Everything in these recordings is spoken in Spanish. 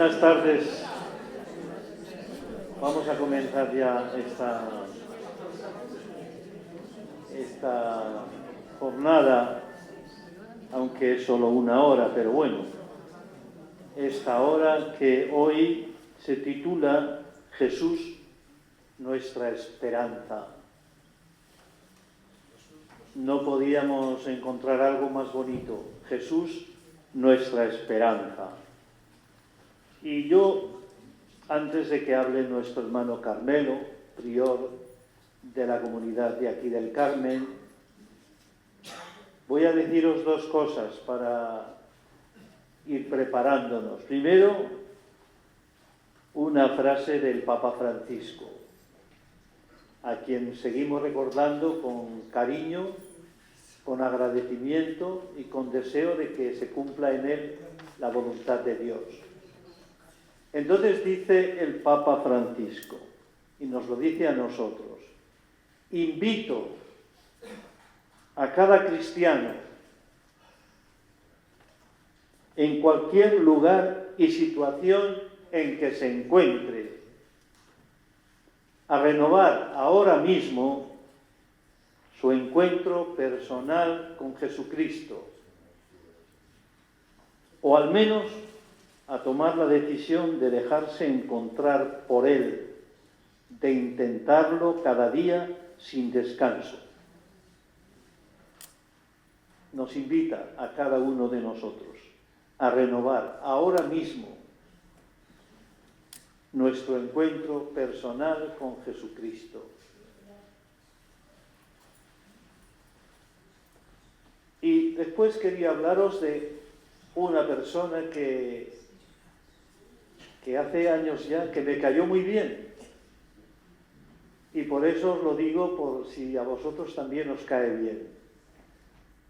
Buenas tardes. Vamos a comenzar ya esta jornada, aunque es solo una hora, pero bueno, esta hora que hoy se titula Jesús, nuestra esperanza. No podíamos encontrar algo más bonito. Jesús, nuestra esperanza. Y yo, antes de que hable nuestro hermano Carmelo, prior de la comunidad de aquí del Carmen, voy a deciros dos cosas para ir preparándonos. Primero, una frase del Papa Francisco, a quien seguimos recordando con cariño, con agradecimiento y con deseo de que se cumpla en él la voluntad de Dios. Entonces dice el Papa Francisco, y nos lo dice a nosotros: invito a cada cristiano, en cualquier lugar y situación en que se encuentre, a renovar ahora mismo su encuentro personal con Jesucristo, o al menos a tomar la decisión de dejarse encontrar por Él, de intentarlo cada día sin descanso. Nos invita a cada uno de nosotros a renovar ahora mismo nuestro encuentro personal con Jesucristo. Y después quería hablaros de una persona que hace años ya que me cayó muy bien. Y por eso os lo digo, por si a vosotros también os cae bien.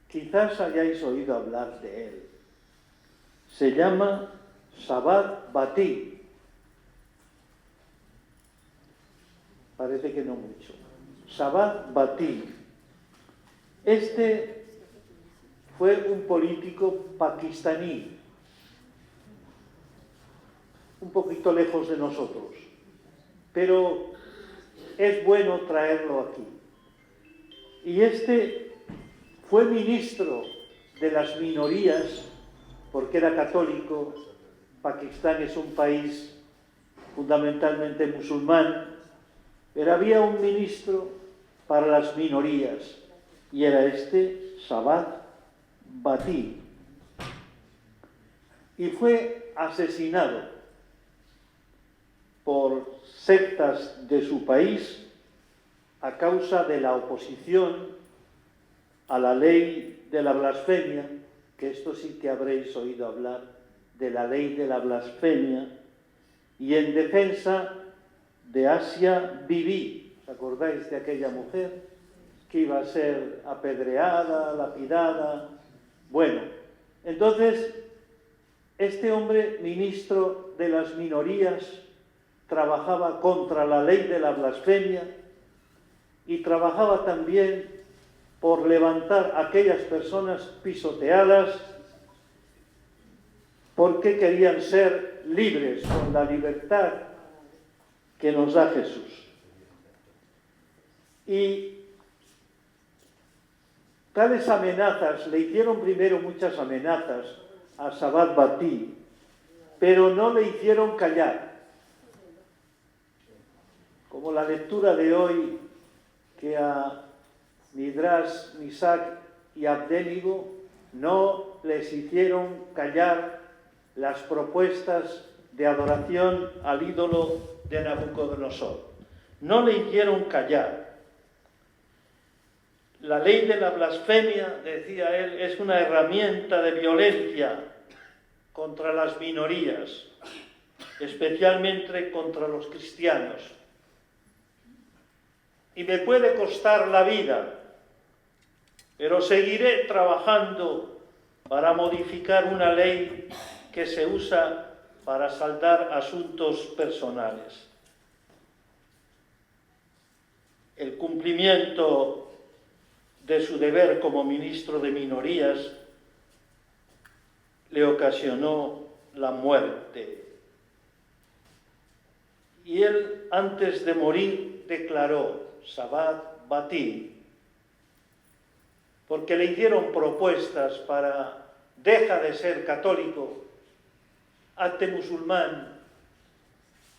Quizás hayáis oído hablar de él. Se llama Sabbat Bati. Parece que no mucho. Sabbat Bati. Este fue un político pakistaní, un poquito lejos de nosotros, pero es bueno traerlo aquí. Y este fue ministro de las minorías, porque era católico. Pakistán es un país fundamentalmente musulmán, pero había un ministro para las minorías, y era este Sabbat Bati. Y fue asesinado por sectas de su país a causa de la oposición a la ley de la blasfemia, que esto sí que habréis oído hablar de la ley de la blasfemia, y en defensa de Asia Bibi. ¿Os acordáis de aquella mujer que iba a ser apedreada, lapidada? Bueno, entonces este hombre, ministro de las minorías, trabajaba contra la ley de la blasfemia y trabajaba también por levantar a aquellas personas pisoteadas porque querían ser libres con la libertad que nos da Jesús. Y tales amenazas, le hicieron primero muchas amenazas a Sabbat Bati, pero no le hicieron callar. Como la lectura de hoy, que a Midrash, Misac y Abdénigo no les hicieron callar las propuestas de adoración al ídolo de Nabucodonosor. No le hicieron callar. La ley de la blasfemia, decía él, es una herramienta de violencia contra las minorías, especialmente contra los cristianos. Y me puede costar la vida, pero seguiré trabajando para modificar una ley que se usa para saldar asuntos personales. El cumplimiento de su deber como ministro de minorías le ocasionó la muerte Y él, antes de morir, declaró, Sabbat Batí, porque le hicieron propuestas para, deja de ser católico, hazte musulmán,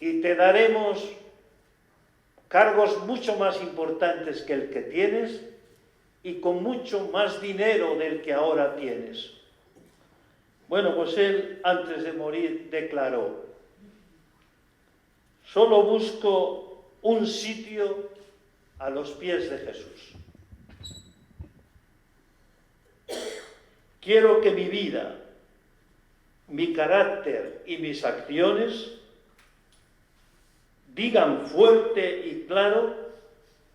y te daremos cargos mucho más importantes que el que tienes y con mucho más dinero del que ahora tienes. Bueno, pues él, antes de morir, declaró, solo busco un sitio a los pies de Jesús. Quiero que mi vida, mi carácter y mis acciones digan fuerte y claro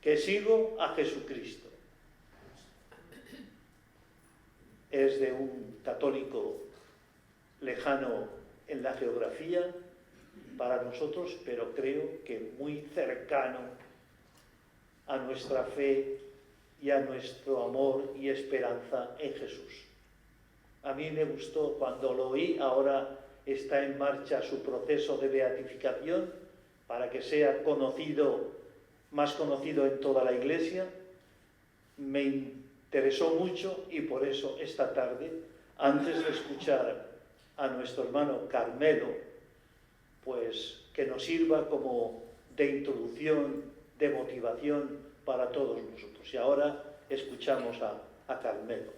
que sigo a Jesucristo. Es de un católico lejano en la geografía para nosotros, pero creo que muy cercano a nuestra fe y a nuestro amor y esperanza en Jesús. A mí me gustó cuando lo oí, ahora está en marcha su proceso de beatificación para que sea conocido, más conocido en toda la Iglesia. Me interesó mucho y por eso esta tarde, antes de escuchar a nuestro hermano Carmelo, pues que nos sirva como de introducción, de motivación para todos nosotros. Y ahora escuchamos a Carmelo,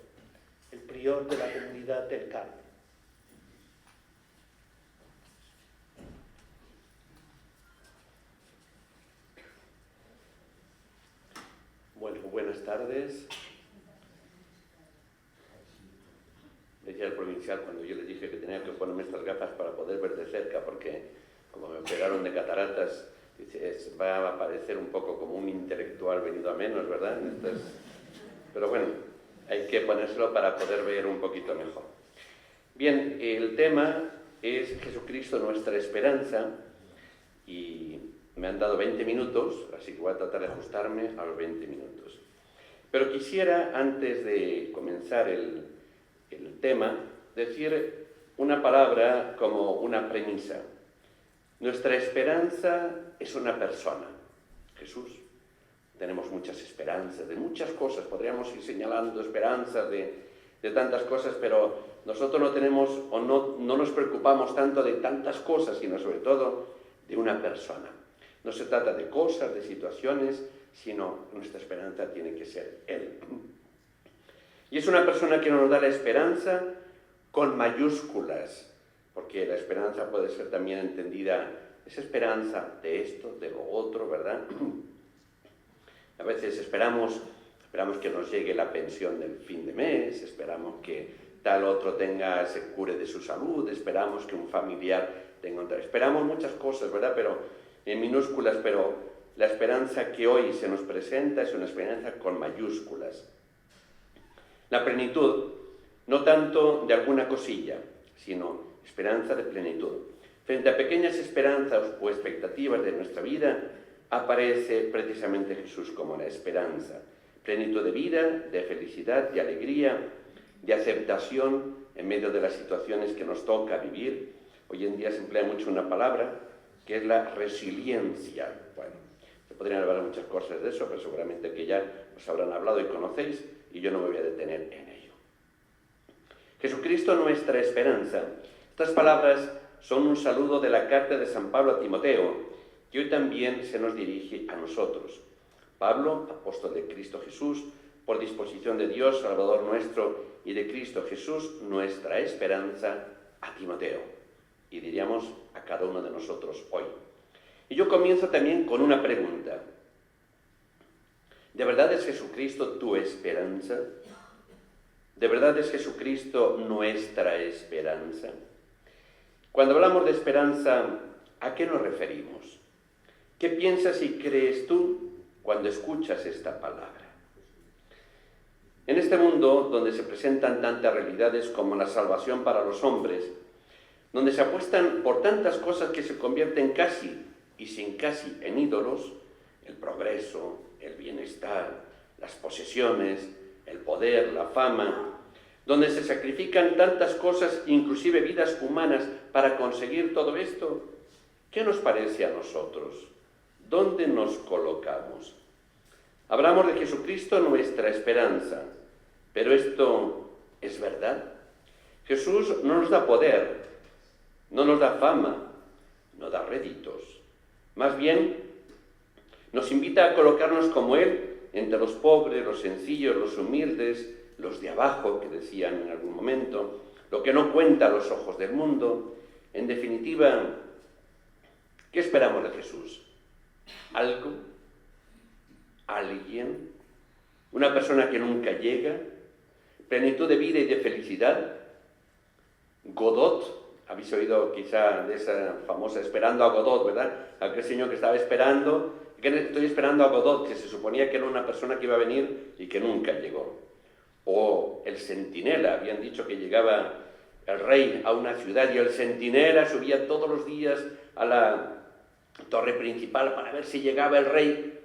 el prior de la comunidad del Carmen. Bueno, buenas tardes. Decía el provincial cuando yo le dije que tenía que ponerme estas gafas para poder ver de cerca, porque como me operaron de cataratas, dice, va a parecer un poco como un intelectual venido a menos, ¿verdad? Pero bueno, hay que ponérselo para poder ver un poquito mejor. Bien, el tema es Jesucristo, nuestra esperanza, y me han dado 20 minutos, así que voy a tratar de ajustarme a los 20 minutos. Pero quisiera, antes de comenzar el tema, decir una palabra como una premisa. Nuestra esperanza es una persona, Jesús. Tenemos muchas esperanzas de muchas cosas, podríamos ir señalando esperanzas de tantas cosas, pero nosotros no tenemos o no nos preocupamos tanto de tantas cosas, sino sobre todo de una persona. No se trata de cosas, de situaciones, sino nuestra esperanza tiene que ser Él. Y es una persona que nos da la esperanza con mayúsculas, porque la esperanza puede ser también entendida, es esperanza de esto, de lo otro, ¿verdad? A veces esperamos que nos llegue la pensión del fin de mes, esperamos que tal otro se cure de su salud, esperamos que un familiar tenga otra. Esperamos muchas cosas, ¿verdad? Pero en minúsculas, pero la esperanza que hoy se nos presenta es una esperanza con mayúsculas. La plenitud, no tanto de alguna cosilla, sino esperanza de plenitud. Frente a pequeñas esperanzas o expectativas de nuestra vida, aparece precisamente Jesús como la esperanza. Plenitud de vida, de felicidad, de alegría, de aceptación en medio de las situaciones que nos toca vivir. Hoy en día se emplea mucho una palabra que es la resiliencia. Bueno, se podrían hablar muchas cosas de eso, pero seguramente que ya os habrán hablado y conocéis, y yo no me voy a detener en ello. Jesucristo, nuestra esperanza. Estas palabras son un saludo de la carta de San Pablo a Timoteo, que hoy también se nos dirige a nosotros. Pablo, apóstol de Cristo Jesús, por disposición de Dios, Salvador nuestro, y de Cristo Jesús, nuestra esperanza, a Timoteo. Y diríamos a cada uno de nosotros hoy. Y yo comienzo también con una pregunta. ¿De verdad es Jesucristo tu esperanza? ¿De verdad es Jesucristo nuestra esperanza? Cuando hablamos de esperanza, ¿a qué nos referimos? ¿Qué piensas y crees tú cuando escuchas esta palabra? En este mundo, donde se presentan tantas realidades como la salvación para los hombres, donde se apuestan por tantas cosas que se convierten casi y sin casi en ídolos, el progreso, el bienestar, las posesiones, el poder, la fama, donde se sacrifican tantas cosas, inclusive vidas humanas, para conseguir todo esto, ¿Qué nos parece a nosotros? ¿Dónde nos colocamos? Hablamos de Jesucristo, nuestra esperanza, pero esto es verdad. Jesús no nos da poder, no nos da fama, no da réditos. Más bien, nos invita a colocarnos como Él entre los pobres, los sencillos, los humildes, los de abajo, que decían en algún momento, lo que no cuenta a los ojos del mundo. En definitiva, ¿qué esperamos de Jesús? ¿Algo? ¿Alguien? ¿Una persona que nunca llega? ¿Plenitud de vida y de felicidad? ¿Godot? Habéis oído quizá de esa famosa esperando a Godot, ¿verdad? Aquel señor que estaba esperando, que estoy esperando a Godot, que se suponía que era una persona que iba a venir y que nunca llegó. O el centinela, habían dicho que llegaba el rey a una ciudad y el centinela subía todos los días a la torre principal para ver si llegaba el rey,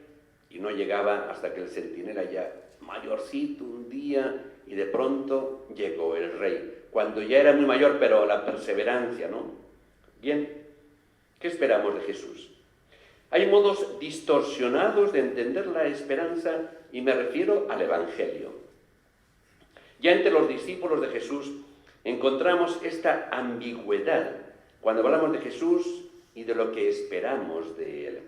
y no llegaba hasta que el centinela ya mayorcito un día, y de pronto llegó el rey, cuando ya era muy mayor, pero la perseverancia, ¿no? Bien, ¿qué esperamos de Jesús? Hay modos distorsionados de entender la esperanza, y me refiero al Evangelio. Ya entre los discípulos de Jesús encontramos esta ambigüedad cuando hablamos de Jesús y de lo que esperamos de Él.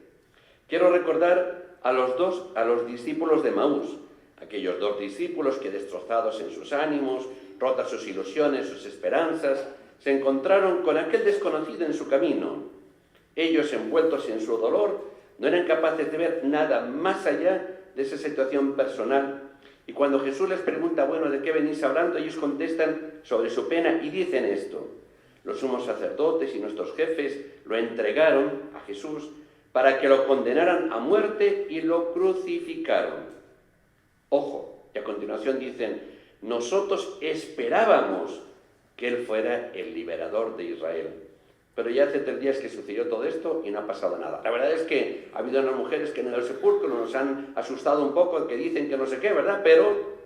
Quiero recordar a los discípulos de Maús, aquellos dos discípulos que, destrozados en sus ánimos, rotas sus ilusiones, sus esperanzas, se encontraron con aquel desconocido en su camino. Ellos, envueltos en su dolor, no eran capaces de ver nada más allá de esa situación personal. Y cuando Jesús les pregunta, bueno, ¿de qué venís hablando?, ellos contestan sobre su pena y dicen esto: los sumos sacerdotes y nuestros jefes lo entregaron a Jesús para que lo condenaran a muerte y lo crucificaron. Ojo, y a continuación dicen, nosotros esperábamos que Él fuera el liberador de Israel. Pero ya hace 3 días que sucedió todo esto y no ha pasado nada. La verdad es que ha habido unas mujeres que en el sepulcro nos han asustado un poco, que dicen que no sé qué, ¿verdad? Pero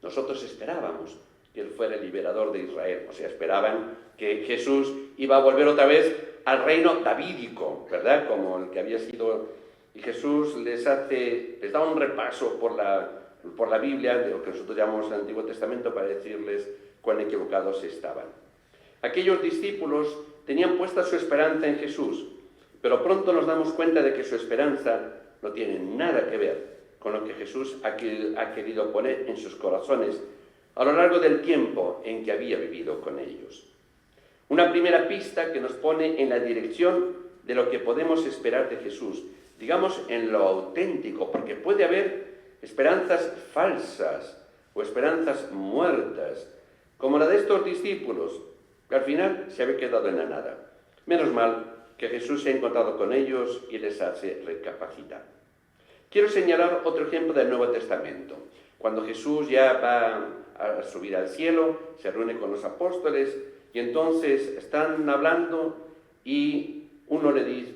nosotros esperábamos que Él fuera el liberador de Israel. O sea, esperaban que Jesús iba a volver otra vez al reino davídico, ¿verdad? Como el que había sido. Y Jesús les da un repaso por la Biblia, de lo que nosotros llamamos el Antiguo Testamento, para decirles cuán equivocados estaban. Aquellos discípulos tenían puesta su esperanza en Jesús, pero pronto nos damos cuenta de que su esperanza no tiene nada que ver con lo que Jesús ha querido poner en sus corazones a lo largo del tiempo en que había vivido con ellos. Una primera pista que nos pone en la dirección de lo que podemos esperar de Jesús, digamos en lo auténtico, porque puede haber esperanzas falsas o esperanzas muertas, como la de estos discípulos, que al final se había quedado en la nada. Menos mal que Jesús se ha encontrado con ellos y les hace recapacitar. Quiero señalar otro ejemplo del Nuevo Testamento. Cuando Jesús ya va a subir al cielo, se reúne con los apóstoles y entonces están hablando y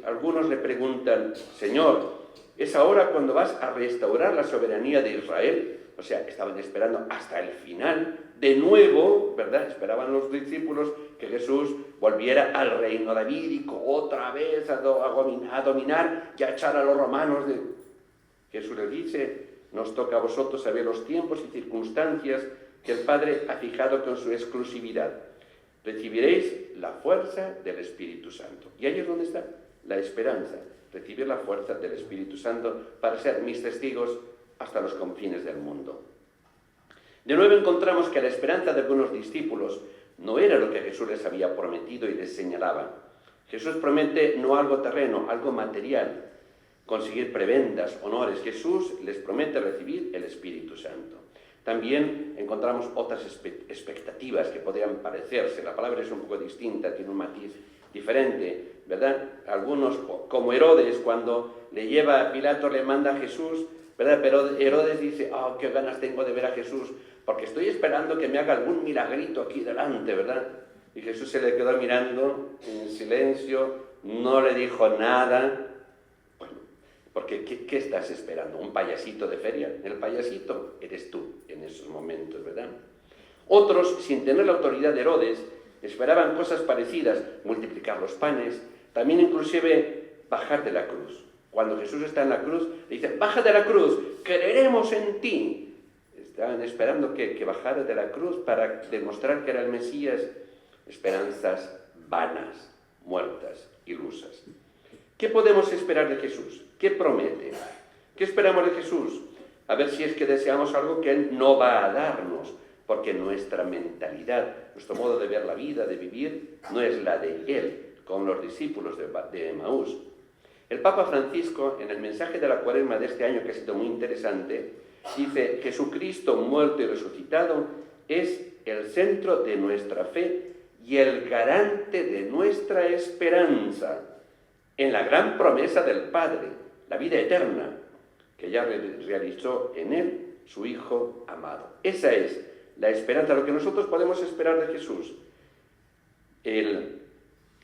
algunos le preguntan, Señor, ¿es ahora cuando vas a restaurar la soberanía de Israel? O sea, estaban esperando hasta el final. De nuevo, ¿verdad? Esperaban los discípulos que Jesús volviera al reino davídico, otra vez a dominar y a echar a los romanos. Jesús les dice, nos toca a vosotros saber los tiempos y circunstancias que el Padre ha fijado con su exclusividad. Recibiréis la fuerza del Espíritu Santo. Y ahí es donde está la esperanza, recibir la fuerza del Espíritu Santo para ser mis testigos hasta los confines del mundo. De nuevo encontramos que la esperanza de algunos discípulos no era lo que Jesús les había prometido y les señalaba. Jesús promete no algo terreno, algo material, conseguir prebendas, honores. Jesús les promete recibir el Espíritu Santo. También encontramos otras expectativas que podrían parecerse. La palabra es un poco distinta, tiene un matiz diferente, ¿verdad? Algunos, como Herodes, cuando le lleva a Pilato, le manda a Jesús, ¿verdad? Pero Herodes dice, qué ganas tengo de ver a Jesús, porque estoy esperando que me haga algún milagrito aquí delante, ¿verdad? Y Jesús se le quedó mirando en silencio, no le dijo nada. Bueno, porque ¿qué estás esperando? ¿Un payasito de feria? El payasito eres tú en esos momentos, ¿verdad? Otros, sin tener la autoridad de Herodes, esperaban cosas parecidas, multiplicar los panes, también inclusive bajar de la cruz. Cuando Jesús está en la cruz, le dicen, baja de la cruz, creeremos en ti. Estaban esperando que bajara de la cruz para demostrar que era el Mesías. Esperanzas vanas, muertas, ilusas. ¿Qué podemos esperar de Jesús? ¿Qué promete? ¿Qué esperamos de Jesús? A ver si es que deseamos algo que Él no va a darnos, porque nuestra mentalidad, nuestro modo de ver la vida, de vivir, no es la de Él, con los discípulos de Emaús. El Papa Francisco, en el mensaje de la Cuaresma de este año, que ha sido muy interesante, dice: Jesucristo muerto y resucitado es el centro de nuestra fe y el garante de nuestra esperanza en la gran promesa del Padre, la vida eterna, que ya realizó en Él su Hijo amado. La esperanza, lo que nosotros podemos esperar de Jesús,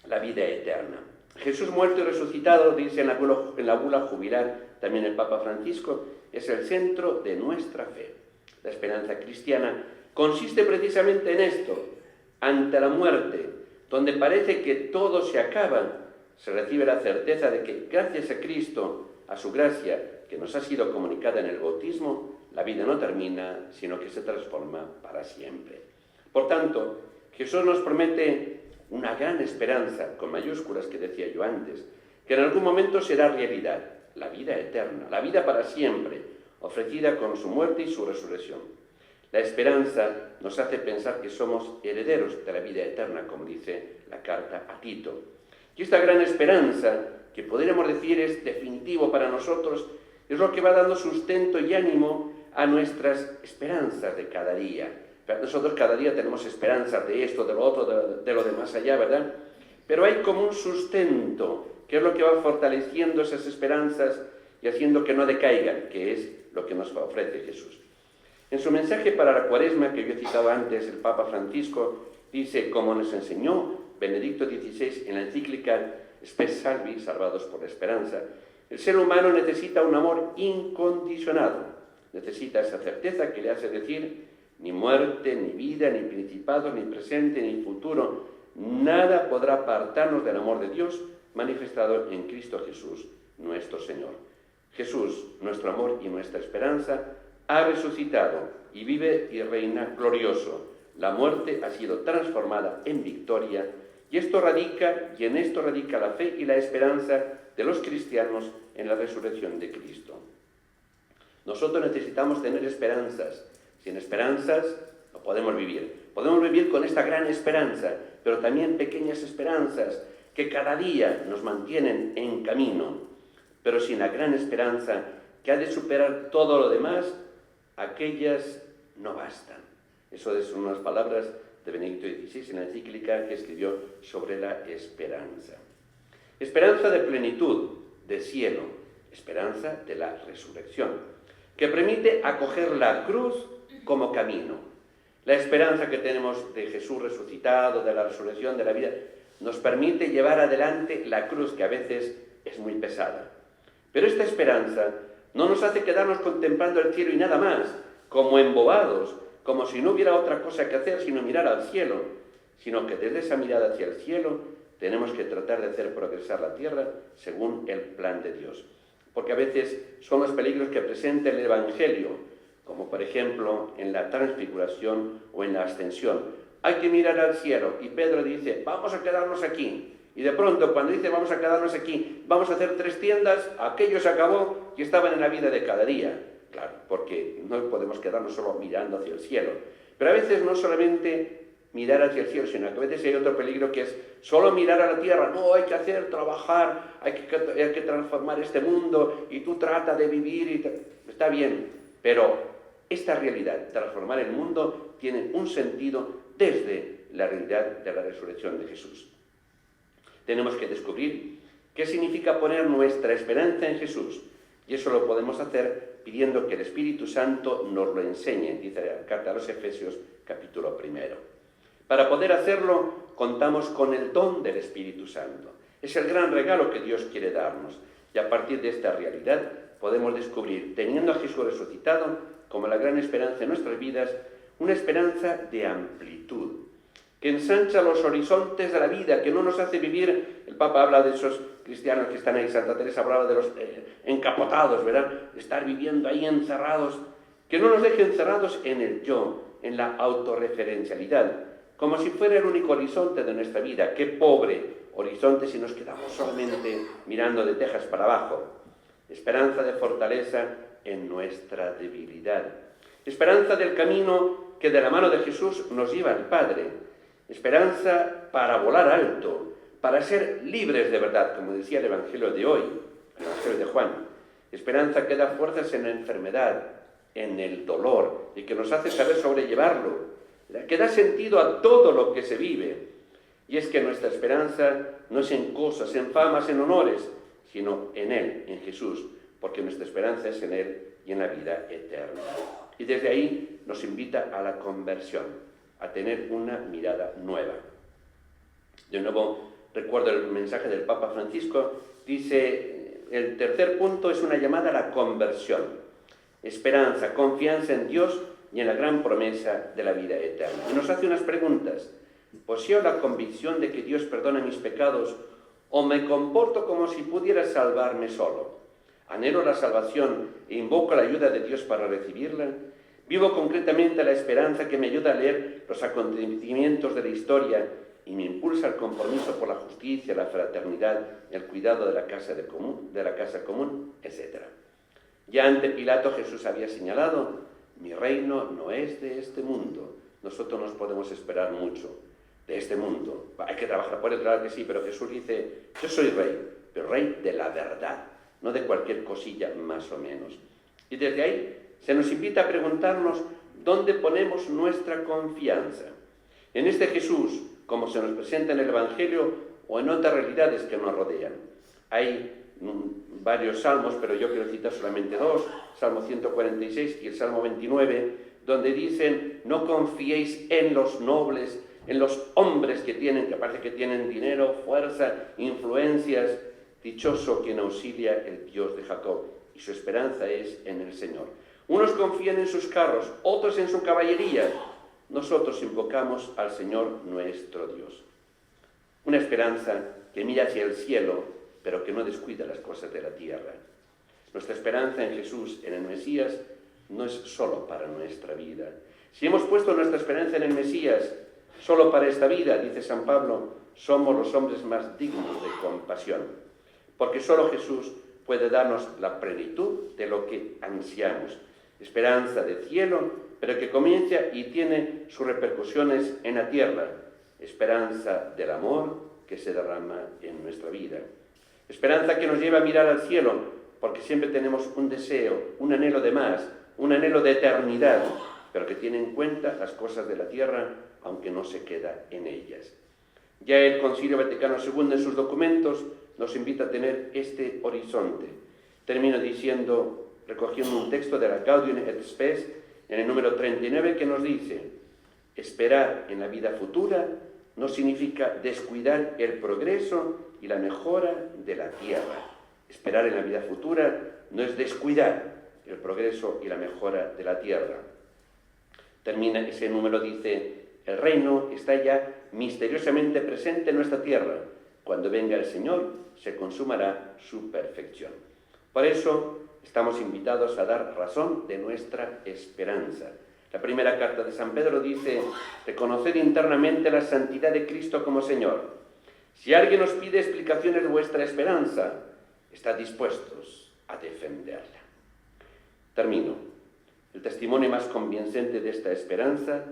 la vida eterna. Jesús muerto y resucitado, dice en la bula jubilar también el Papa Francisco, es el centro de nuestra fe. La esperanza cristiana consiste precisamente en esto. Ante la muerte, donde parece que todo se acaba, se recibe la certeza de que gracias a Cristo, a su gracia que nos ha sido comunicada en el bautismo, la vida no termina, sino que se transforma para siempre. Por tanto, Jesús nos promete una gran esperanza, con mayúsculas que decía yo antes, que en algún momento será realidad, la vida eterna, la vida para siempre, ofrecida con su muerte y su resurrección. La esperanza nos hace pensar que somos herederos de la vida eterna, como dice la carta a Tito. Y esta gran esperanza, que podríamos decir es definitivo para nosotros, es lo que va dando sustento y ánimo a nuestras esperanzas de cada día. Nosotros cada día tenemos esperanzas de esto, de lo otro, de lo de más allá, ¿verdad? Pero hay como un sustento, que es lo que va fortaleciendo esas esperanzas y haciendo que no decaigan, que es lo que nos ofrece Jesús. En su mensaje para la Cuaresma, que yo he citado antes, el Papa Francisco dice, como nos enseñó Benedicto XVI en la encíclica Spes Salvi, Salvados por la Esperanza, el ser humano necesita un amor incondicionado, necesita esa certeza que le hace decir: ni muerte, ni vida, ni principado, ni presente, ni futuro, nada podrá apartarnos del amor de Dios manifestado en Cristo Jesús, nuestro Señor. Jesús, nuestro amor y nuestra esperanza, ha resucitado y vive y reina glorioso. La muerte ha sido transformada en victoria y en esto radica la fe y la esperanza de los cristianos en la resurrección de Cristo. Nosotros necesitamos tener esperanzas. Sin esperanzas no podemos vivir. Podemos vivir con esta gran esperanza, pero también pequeñas esperanzas que cada día nos mantienen en camino. Pero sin la gran esperanza que ha de superar todo lo demás, aquellas no bastan. Eso son unas palabras de Benedicto XVI en la encíclica que escribió sobre la esperanza. Esperanza de plenitud, de cielo, esperanza de la resurrección, que permite acoger la cruz como camino. La esperanza que tenemos de Jesús resucitado, de la resurrección, de la vida, nos permite llevar adelante la cruz, que a veces es muy pesada. Pero esta esperanza no nos hace quedarnos contemplando el cielo y nada más, como embobados, como si no hubiera otra cosa que hacer sino mirar al cielo, sino que desde esa mirada hacia el cielo tenemos que tratar de hacer progresar la tierra según el plan de Dios. Porque a veces son los peligros que presenta el Evangelio, como por ejemplo en la transfiguración o en la ascensión. Hay que mirar al cielo y Pedro dice, vamos a quedarnos aquí. Y de pronto cuando dice vamos a quedarnos aquí, vamos a hacer 3 tiendas, aquello se acabó y estaban en la vida de cada día. Claro, porque no podemos quedarnos solo mirando hacia el cielo. Pero a veces no solamente mirar hacia el cielo, sino que a veces hay otro peligro que es solo mirar a la tierra. No, hay que trabajar, hay que transformar este mundo y tú trata de vivir. Está bien, pero esta realidad, transformar el mundo, tiene un sentido desde la realidad de la resurrección de Jesús. Tenemos que descubrir qué significa poner nuestra esperanza en Jesús. Y eso lo podemos hacer pidiendo que el Espíritu Santo nos lo enseñe, dice la carta a los Efesios, capítulo 1. Para poder hacerlo, contamos con el don del Espíritu Santo. Es el gran regalo que Dios quiere darnos. Y a partir de esta realidad podemos descubrir, teniendo a Jesús resucitado como la gran esperanza en nuestras vidas, una esperanza de amplitud. que ensancha los horizontes de la vida, que no nos hace vivir. El Papa habla de esos cristianos que están ahí, Santa Teresa hablaba de los encapotados, ¿verdad? De estar viviendo ahí encerrados, que no nos deje encerrados en el yo, en la autorreferencialidad, como si fuera el único horizonte de nuestra vida. Qué pobre horizonte si nos quedamos solamente mirando de tejas para abajo. Esperanza de fortaleza en nuestra debilidad. Esperanza del camino que de la mano de Jesús nos lleva al Padre. Esperanza para volar alto, para ser libres de verdad, como decía el Evangelio de hoy, el Evangelio de Juan. Esperanza que da fuerzas en la enfermedad, en el dolor, y que nos hace saber sobrellevarlo, que da sentido a todo lo que se vive. Y es que nuestra esperanza no es en cosas, en famas, en honores, sino en Él, en Jesús, porque nuestra esperanza es en Él y en la vida eterna. Y desde ahí nos invita a la conversión, a tener una mirada nueva. De nuevo, recuerdo el mensaje del Papa Francisco, dice, el tercer punto es una llamada a la conversión. Esperanza, confianza en Dios y en la gran promesa de la vida eterna. Y nos hace unas preguntas. ¿Poseo la convicción de que Dios perdona mis pecados o me comporto como si pudiera salvarme solo? ¿Anhelo la salvación e invoco la ayuda de Dios para recibirla? ¿Vivo concretamente la esperanza que me ayuda a leer los acontecimientos de la historia y me impulsa al compromiso por la justicia, la fraternidad, el cuidado de la casa común, etc.? Ya ante Pilato Jesús había señalado: mi reino no es de este mundo. Nosotros nos podemos esperar mucho de este mundo. Hay que trabajar por él, claro que sí, pero Jesús dice: yo soy rey, pero rey de la verdad, no de cualquier cosilla más o menos. Y desde ahí se nos invita a preguntarnos dónde ponemos nuestra confianza. En este Jesús, como se nos presenta en el Evangelio, o en otras realidades que nos rodean. Hay varios salmos, pero yo quiero citar solamente dos, Salmo 146 y el Salmo 29, donde dicen: no confiéis en los nobles, en los hombres que parece que tienen dinero, fuerza, influencias. Dichoso quien auxilia el Dios de Jacob, y su esperanza es en el Señor. Unos confían en sus carros, otros en su caballería. Nosotros invocamos al Señor nuestro Dios. Una esperanza que mira hacia el cielo, pero que no descuida las cosas de la tierra. Nuestra esperanza en Jesús, en el Mesías, no es solo para nuestra vida. Si hemos puesto nuestra esperanza en el Mesías solo para esta vida, dice San Pablo, somos los hombres más dignos de compasión, porque solo Jesús puede darnos la plenitud de lo que ansiamos. Esperanza de cielo, pero que comienza y tiene sus repercusiones en la tierra. Esperanza del amor que se derrama en nuestra vida. Esperanza que nos lleva a mirar al cielo, porque siempre tenemos un deseo, un anhelo de más, un anhelo de eternidad, pero que tiene en cuenta las cosas de la tierra, aunque no se queda en ellas. Ya el Concilio Vaticano II en sus documentos nos invita a tener este horizonte. Termino diciendo, recogiendo un texto de la Gaudium et Spes, en el número 39, que nos dice: esperar en la vida futura no significa descuidar el progreso y la mejora de la tierra. Esperar en la vida futura no es descuidar el progreso y la mejora de la tierra. Termina ese número, dice: el reino está ya misteriosamente presente en nuestra tierra. Cuando venga el Señor, se consumará su perfección. Por eso estamos invitados a dar razón de nuestra esperanza. La primera carta de San Pedro dice: reconoced internamente la santidad de Cristo como Señor. Si alguien os pide explicaciones de vuestra esperanza, estad dispuestos a defenderla. Termino. El testimonio más convincente de esta esperanza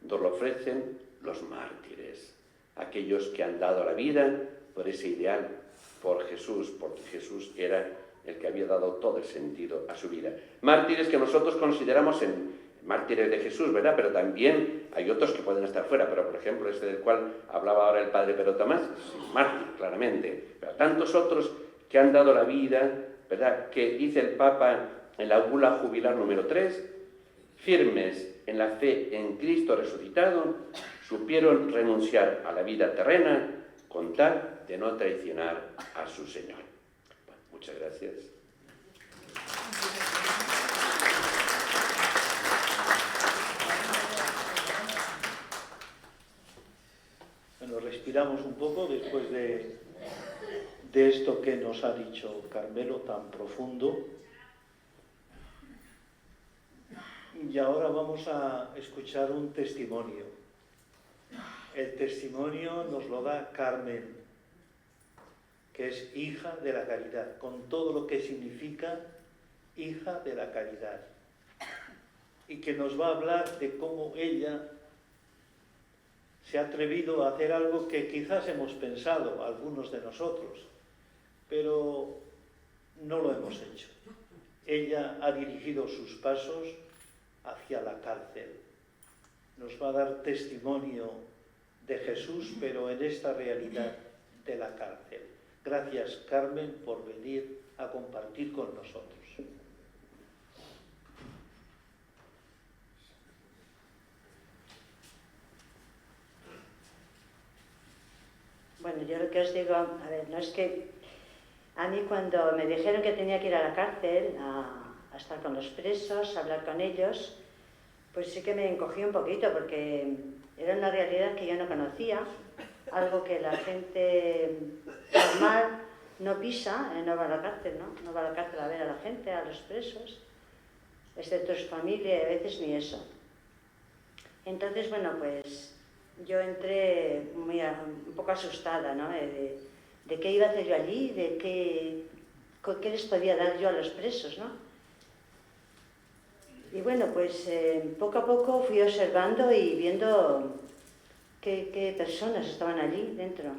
nos lo ofrecen los mártires, aquellos que han dado la vida por ese ideal, por Jesús, porque Jesús era el que había dado todo el sentido a su vida. Mártires que nosotros consideramos mártires de Jesús, ¿verdad? Pero también hay otros que pueden estar fuera, pero por ejemplo este del cual hablaba ahora el padre Pedro Tomás, es un mártir, claramente, pero tantos otros que han dado la vida, ¿verdad? Que dice el Papa en la bula jubilar número 3, firmes en la fe en Cristo resucitado, supieron renunciar a la vida terrena con tal de no traicionar a su Señor. Bueno, muchas gracias. poco después de esto que nos ha dicho Carmelo tan profundo. Y ahora vamos a escuchar un testimonio. El testimonio nos lo da Carmen, que es hija de la caridad, con todo lo que significa hija de la caridad. Y que nos va a hablar de cómo ella se ha atrevido a hacer algo que quizás hemos pensado algunos de nosotros, pero no lo hemos hecho. Ella ha dirigido sus pasos hacia la cárcel. Nos va a dar testimonio de Jesús, pero en esta realidad de la cárcel. Gracias, Carmen, por venir a compartir con nosotros. Bueno, yo lo que os digo, a ver, no es que a mí cuando me dijeron que tenía que ir a la cárcel a estar con los presos, a hablar con ellos, pues sí que me encogí un poquito porque era una realidad que yo no conocía, algo que la gente normal no pisa, no va a la cárcel, ¿no? No va a la cárcel a ver a la gente, a los presos, excepto su familia, y a veces ni eso. Entonces, bueno, pues yo entré un poco asustada, ¿no? De qué iba a hacer yo allí, de qué les podía dar yo a los presos, ¿no? Y bueno, pues poco a poco fui observando y viendo qué personas estaban allí dentro.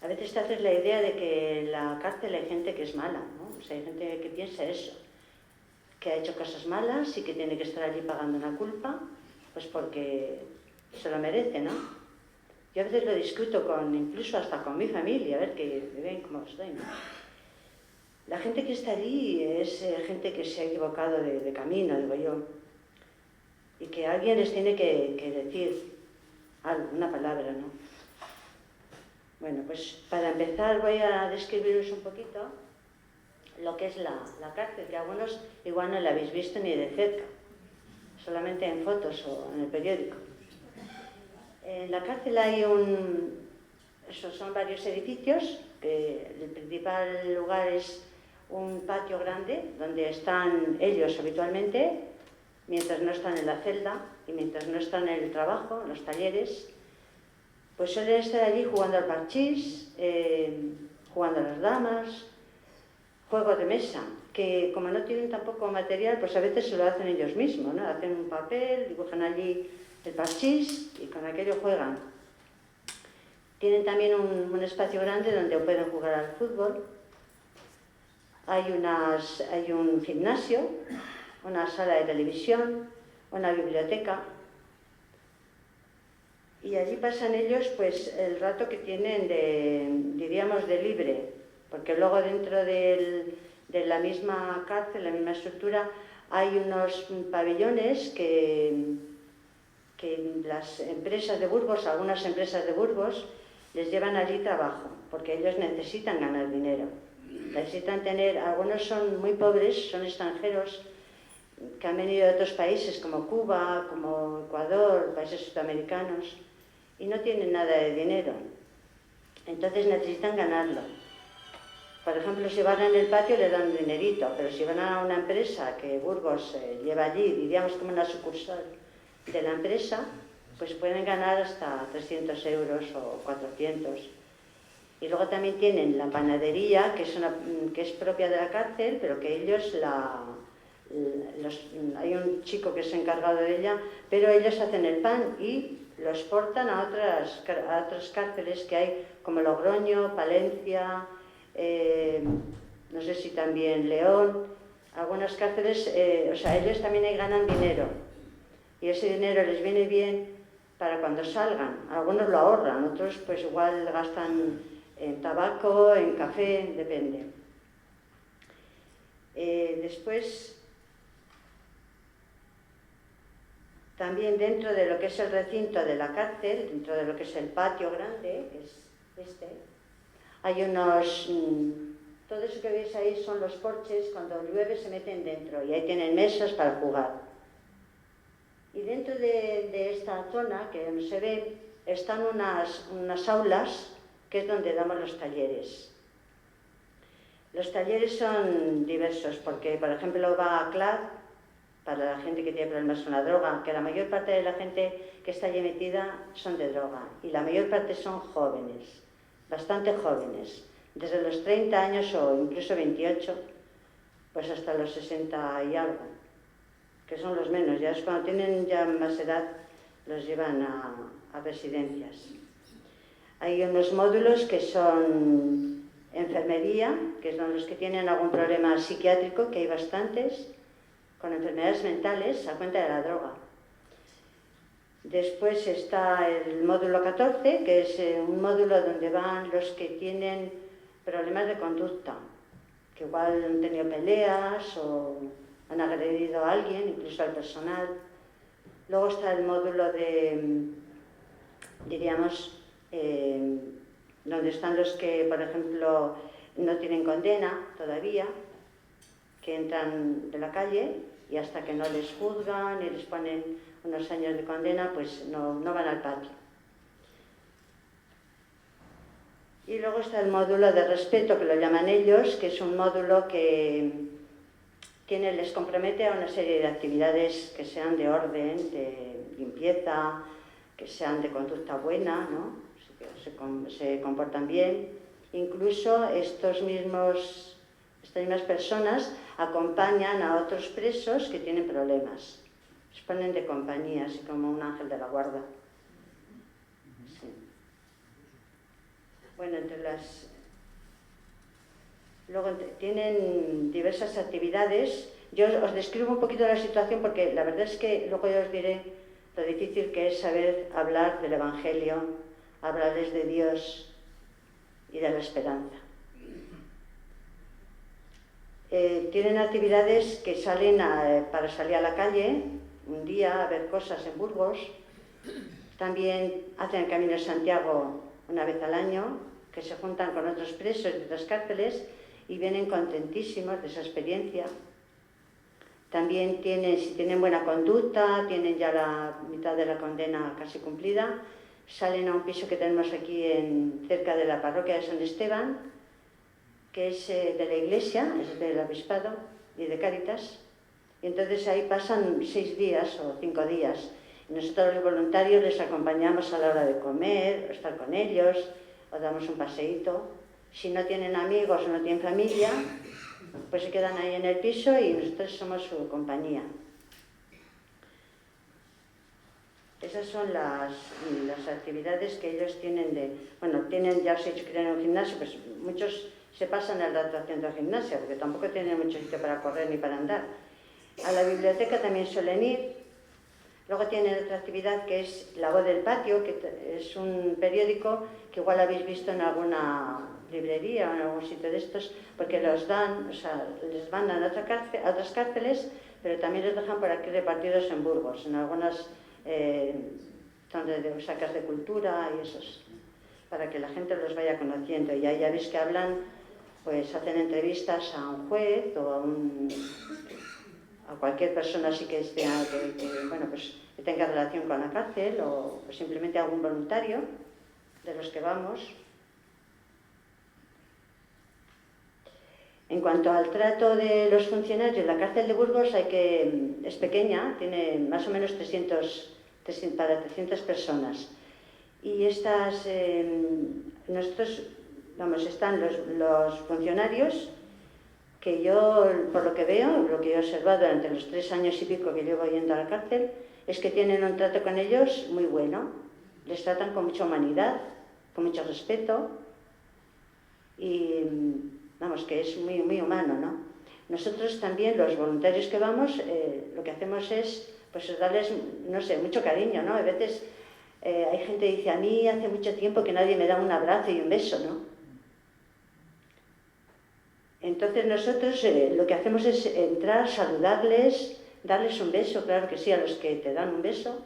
A veces te haces la idea de que en la cárcel hay gente que es mala, ¿no? O sea, hay gente que piensa eso, que ha hecho cosas malas y que tiene que estar allí pagando una culpa, pues porque se lo merece, ¿no? Yo a veces lo discuto incluso hasta con mi familia, a ver que me ven cómo estoy, ¿no? La gente que está allí es gente que se ha equivocado de camino, digo yo, y que alguien les tiene que decir algo, una palabra, ¿no? Bueno, pues para empezar voy a describiros un poquito lo que es la cárcel, que algunos igual no la habéis visto ni de cerca, solamente en fotos o en el periódico. En la cárcel hay son varios edificios, que el principal lugar es un patio grande donde están ellos habitualmente, mientras no están en la celda y mientras no están en el trabajo, en los talleres, pues suelen estar allí jugando al parchís, jugando a las damas, juegos de mesa, que como no tienen tampoco material, pues a veces se lo hacen ellos mismos, ¿no? Hacen un papel, dibujan allí el parchís y con aquello juegan. Tienen también un espacio grande donde pueden jugar al fútbol. Hay un gimnasio, una sala de televisión, una biblioteca. Y allí pasan ellos pues el rato que tienen diríamos, de libre, porque luego dentro de la misma cárcel, la misma estructura, hay unos pabellones que las empresas de Burgos, algunas empresas de Burgos, les llevan allí trabajo, porque ellos necesitan ganar dinero. Necesitan algunos son muy pobres, son extranjeros, que han venido de otros países como Cuba, como Ecuador, países sudamericanos, y no tienen nada de dinero. Entonces necesitan ganarlo. Por ejemplo, si van en el patio le dan un dinerito, pero si van a una empresa que Burgos lleva allí, diríamos como una sucursal de la empresa, pues pueden ganar hasta 300 euros o 400. Y luego también tienen la panadería, que es propia de la cárcel, pero que ellos hay un chico que es encargado de ella, pero ellos hacen el pan y lo exportan a otras cárceles que hay, como Logroño, Palencia, no sé si también León, algunas cárceles, o sea, ellos también ahí ganan dinero. Y ese dinero les viene bien para cuando salgan. Algunos lo ahorran, otros pues igual gastan en tabaco, en café, depende. Después, también dentro de lo que es el recinto de la cárcel, dentro de lo que es el patio grande, que es hay todo eso que veis ahí son los porches, cuando llueve se meten dentro y ahí tienen mesas para jugar. Y dentro de esta zona, que no se ve, están unas aulas que es donde damos los talleres. Los talleres son diversos porque, por ejemplo, va a CLAD, para la gente que tiene problemas con la droga, que la mayor parte de la gente que está allí metida son de droga y la mayor parte son jóvenes, bastante jóvenes, desde los 30 años o incluso 28, pues hasta los 60 y algo, que son los menos, ya es cuando tienen ya más edad los llevan a residencias. Hay unos módulos que son enfermería, que son los que tienen algún problema psiquiátrico, que hay bastantes, con enfermedades mentales a cuenta de la droga. Después está el módulo 14, que es un módulo donde van los que tienen problemas de conducta, que igual han tenido peleas o han agredido a alguien, incluso al personal. Luego está el módulo de, diríamos, donde están los que, por ejemplo, no tienen condena todavía, que entran de la calle y hasta que no les juzgan y les ponen unos años de condena, pues no van al patio. Y luego está el módulo de respeto, que lo llaman ellos, que es un módulo que les compromete a una serie de actividades que sean de orden, de limpieza, que sean de conducta buena, ¿no? Se comportan bien. Incluso estas mismas personas acompañan a otros presos que tienen problemas. Les ponen de compañía, así como un ángel de la guarda. Sí. Bueno, luego tienen diversas actividades. Yo os describo un poquito la situación porque la verdad es que luego yo os diré lo difícil que es saber hablar del Evangelio, hablarles de Dios y de la esperanza. Tienen actividades que salen para salir a la calle, un día a ver cosas en Burgos. También hacen el Camino de Santiago una vez al año, que se juntan con otros presos de otras cárceles y vienen contentísimos de esa experiencia. También si tienen buena conducta, tienen ya la mitad de la condena casi cumplida, salen a un piso que tenemos aquí cerca de la parroquia de San Esteban, que es de la iglesia, es del obispado y de Cáritas, y entonces ahí pasan 6 días o 5 días. Y nosotros los voluntarios les acompañamos a la hora de comer, o estar con ellos, o damos un paseíto. Si no tienen amigos o no tienen familia, pues se quedan ahí en el piso y nosotros somos su compañía. Esas son las actividades que ellos tienen tienen, ya os he dicho que tienen un gimnasio, pues muchos se pasan el rato haciendo gimnasia, porque tampoco tienen mucho sitio para correr ni para andar. A la biblioteca también suelen ir. Luego tienen otra actividad que es La Voz del Patio, que es un periódico que igual habéis visto en alguna librería o en algún sitio de estos, porque los dan, les mandan a otras cárceles, pero también los dejan por aquí repartidos en Burgos, en algunas donde sacas de cultura y esos, para que la gente los vaya conociendo. Y ahí ya veis que hablan, pues hacen entrevistas a un juez o a cualquier persona así que tenga relación con la cárcel o simplemente a algún voluntario de los que vamos. En cuanto al trato de los funcionarios, la cárcel de Burgos es pequeña, tiene más o menos 300 personas. Y están los funcionarios que yo, por lo que veo, lo que he observado durante los 3 años y pico que llevo yendo a la cárcel, es que tienen un trato con ellos muy bueno. Les tratan con mucha humanidad, con mucho respeto y que es muy, muy humano, ¿no? Nosotros también, los voluntarios que vamos, lo que hacemos es darles, mucho cariño, ¿no? A veces hay gente que dice, a mí hace mucho tiempo que nadie me da un abrazo y un beso, ¿no? Entonces nosotros lo que hacemos es entrar, saludarles, darles un beso, claro que sí, a los que te dan un beso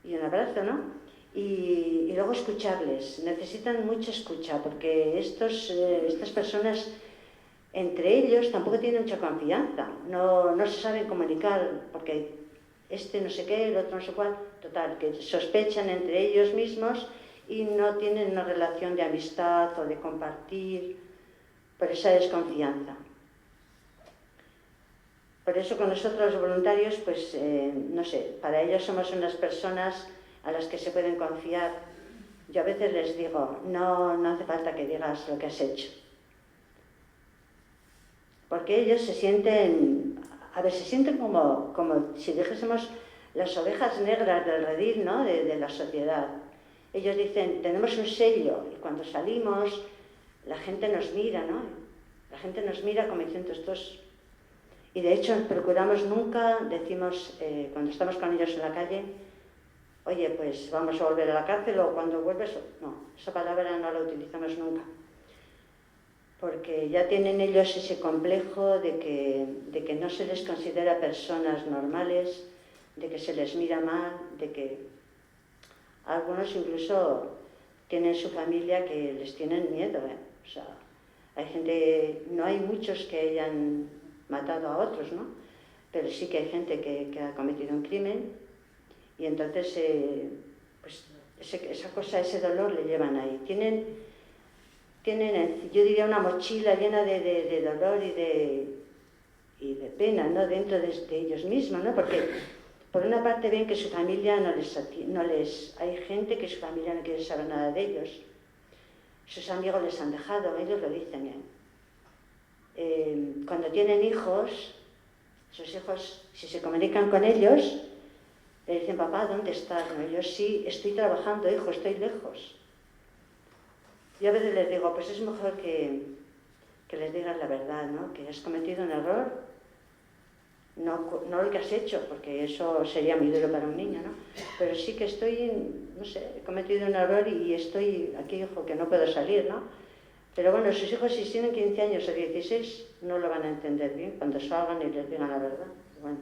y un abrazo, ¿no? Y luego escucharles. Necesitan mucha escucha porque estas personas entre ellos tampoco tienen mucha confianza, no se saben comunicar porque este no sé qué, el otro no sé cuál, total, que sospechan entre ellos mismos y no tienen una relación de amistad o de compartir, por esa desconfianza. Por eso con nosotros los voluntarios, pues no sé, para ellos somos unas personas a las que se pueden confiar. Yo a veces les digo, no hace falta que digas lo que has hecho. Porque ellos se sienten, se sienten como si dijésemos las ovejas negras del redil, ¿no? de la sociedad. Ellos dicen, tenemos un sello, y cuando salimos la gente nos mira, ¿no? La gente nos mira como diciendo estos... Y de hecho procuramos nunca, decimos, cuando estamos con ellos en la calle, oye, pues vamos a volver a la cárcel o cuando vuelves... No, esa palabra no la utilizamos nunca. Porque ya tienen ellos ese complejo de que no se les considera personas normales, de que se les mira mal, de que algunos incluso tienen su familia que les tienen miedo, ¿eh? O sea, hay gente, no hay muchos que hayan matado a otros, ¿no? Pero sí que hay gente que ha cometido un crimen y entonces pues esa cosa, ese dolor le llevan ahí. Tienen, yo diría, una mochila llena de dolor y de pena, ¿no? Dentro de ellos mismos, ¿no? Porque por una parte ven que su familia hay gente que su familia no quiere saber nada de ellos. Sus amigos les han dejado, ellos lo dicen, cuando tienen hijos, sus hijos, si se comunican con ellos, le dicen, papá, ¿dónde estás? No, yo sí, estoy trabajando, hijo, estoy lejos. Yo a veces les digo, pues es mejor que les digas la verdad, ¿no? Que has cometido un error, no lo que has hecho, porque eso sería muy duro para un niño, ¿no? Pero sí que no sé, he cometido un error y estoy aquí, hijo, que no puedo salir, ¿no? Pero bueno, sus hijos, si tienen 15 años o 16, no lo van a entender bien cuando salgan y les digan la verdad. Bueno,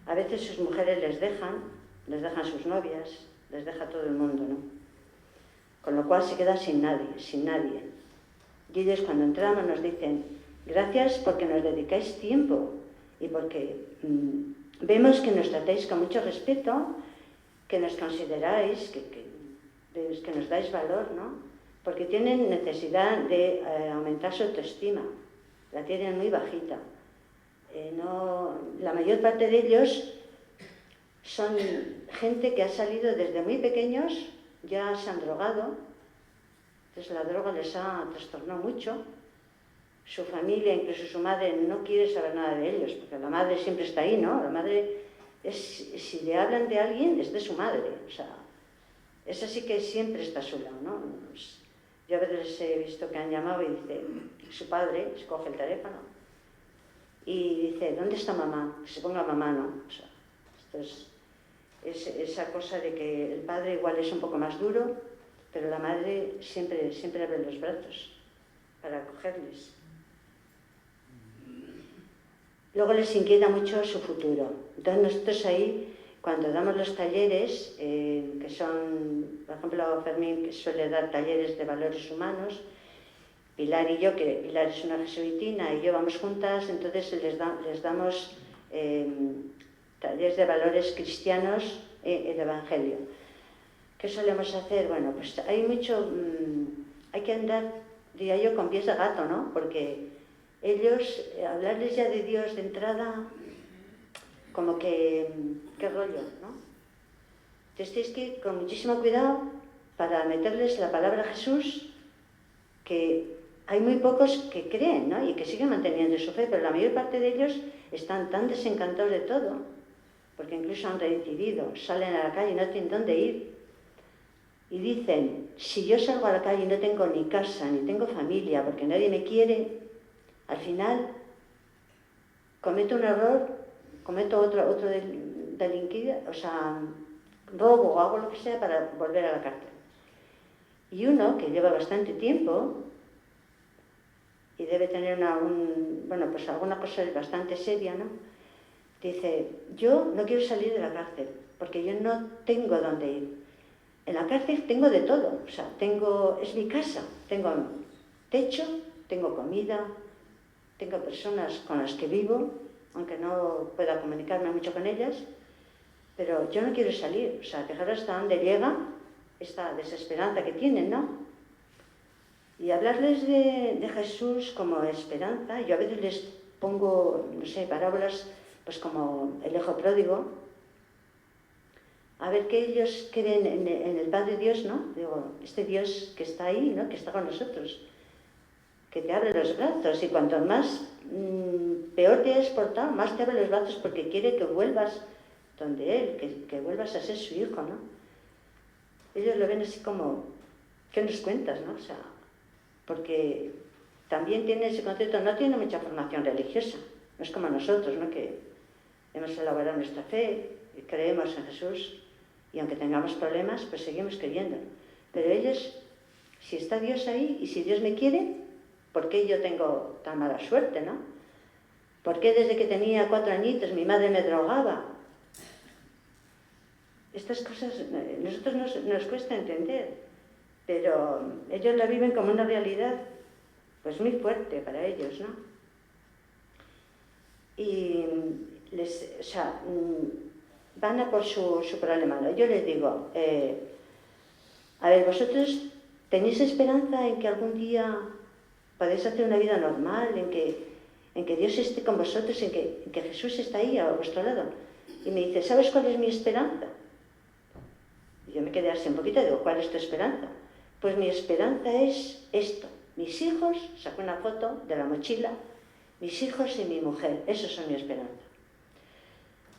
a veces sus mujeres les dejan sus novias, les deja todo el mundo, ¿no? Con lo cual se queda sin nadie. Y ellos cuando entramos nos dicen, gracias porque nos dedicáis tiempo y porque vemos que nos tratáis con mucho respeto, que nos consideráis, que nos dais valor, ¿no? Porque tienen necesidad de aumentar su autoestima, la tienen muy bajita. La mayor parte de ellos son gente que ha salido desde muy pequeños, ya se han drogado, entonces la droga les ha trastornado mucho. Su familia, incluso su madre, no quiere saber nada de ellos, porque la madre siempre está ahí, ¿no? La madre, si le hablan de alguien, es de su madre, o sea, esa sí que siempre está a su lado, ¿no? Yo a veces he visto que han llamado y dice, su padre se coge el teléfono y dice, ¿dónde está mamá? Que se ponga mamá, ¿no? O sea, esto es esa cosa de que el padre igual es un poco más duro, pero la madre siempre abre los brazos para acogerles. Luego les inquieta mucho su futuro. Entonces nosotros ahí, cuando damos los talleres, que son, por ejemplo, Fermín que suele dar talleres de valores humanos, Pilar y yo, que Pilar es una jesuitina y yo vamos juntas, entonces les damos talleres de valores cristianos, el Evangelio. ¿Qué solemos hacer? Bueno, pues hay que andar, diría yo, con pies de gato, ¿no? Porque ellos, hablarles ya de Dios de entrada, como que, qué rollo, ¿no? Entonces tienes que ir con muchísimo cuidado para meterles la palabra Jesús, que hay muy pocos que creen, ¿no? Y que siguen manteniendo su fe, pero la mayor parte de ellos están tan desencantados de todo, porque incluso han reincidido, salen a la calle y no tienen dónde ir. Y dicen, si yo salgo a la calle y no tengo ni casa, ni tengo familia, porque nadie me quiere, al final cometo un error, cometo otro delinquir, o sea, robo o hago lo que sea para volver a la cárcel. Y uno que lleva bastante tiempo y debe tener pues alguna cosa bastante seria, ¿no? Dice, yo no quiero salir de la cárcel porque yo no tengo dónde ir. En la cárcel tengo de todo, o sea, es mi casa, tengo techo, tengo comida, tengo personas con las que vivo, aunque no pueda comunicarme mucho con ellas, pero yo no quiero salir, o sea, fijaros hasta dónde llega esta desesperanza que tienen, ¿no? Y hablarles de Jesús como esperanza, yo a veces les pongo, no sé, parábolas, pues como el hijo pródigo, a ver que ellos creen en el Padre Dios, ¿no? Digo, este Dios que está ahí, ¿no? Que está con nosotros, que te abre los brazos, y cuanto más peor te hayas portado, más te abre los brazos porque quiere que vuelvas donde Él, que vuelvas a ser su hijo, ¿no? Ellos lo ven así como, ¿qué nos cuentas, no? O sea, porque también tiene ese concepto, no tiene mucha formación religiosa, no es como nosotros, ¿no? Que hemos elaborado nuestra fe, y creemos en Jesús, y aunque tengamos problemas, pues seguimos creyendo. Pero ellos, si está Dios ahí, y si Dios me quiere, ¿por qué yo tengo tan mala suerte, no? ¿Por qué desde que tenía 4 añitos mi madre me drogaba? Estas cosas a nosotros nos cuesta entender, pero ellos la viven como una realidad pues muy fuerte para ellos, ¿no? Y o sea, van a por su problema, ¿no? Yo les digo, a ver, vosotros tenéis esperanza en que algún día podéis hacer una vida normal, en que Dios esté con vosotros, en que Jesús está ahí a vuestro lado. Y me dice, ¿sabes cuál es mi esperanza? Y yo me quedé así un poquito y digo, ¿cuál es tu esperanza? Pues mi esperanza es esto. Mis hijos, saco una foto de la mochila, mis hijos y mi mujer, esos son mi esperanza.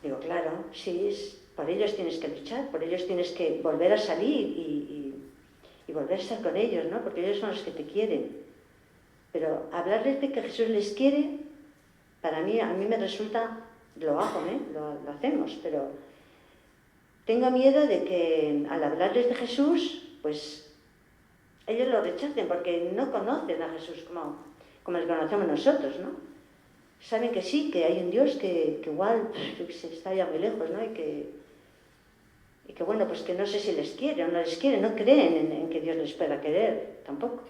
Digo, claro, sí, por ellos tienes que luchar, por ellos tienes que volver a salir y volver a estar con ellos, ¿no? Porque ellos son los que te quieren. Pero hablarles de que Jesús les quiere, para mí, a mí me resulta, lo hago, lo hacemos, pero tengo miedo de que al hablarles de Jesús, pues ellos lo rechacen porque no conocen a Jesús como le conocemos nosotros, ¿no? Saben que sí, que hay un Dios que igual está ya muy lejos, ¿no? Y que bueno, pues que no sé si les quiere o no les quiere, no creen en que Dios les pueda querer, tampoco.